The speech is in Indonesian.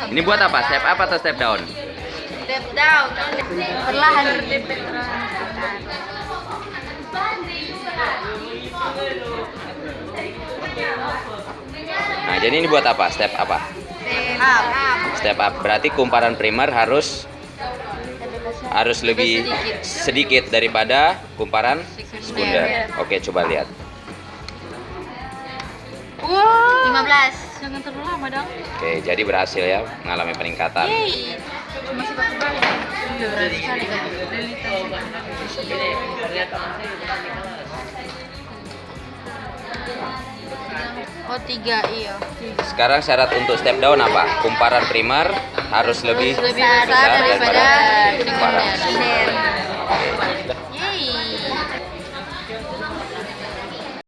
Ini buat apa? Step up atau step down? Step down. Perlahan. Nah, jadi ini buat apa? Step apa? Step up. Step up. Berarti kumparan primer harus lebih sedikit daripada kumparan sekunder. Oke, coba lihat. 15. Jangan terlalu lama dong. Oke, jadi berhasil ya mengalami peningkatan. Cuma sifat kembali. Berat sekali kan. Oh 3 iya. Sekarang syarat untuk step down apa? Kumparan primer harus lebih Lebih besar besar daripada kumparan sekunder.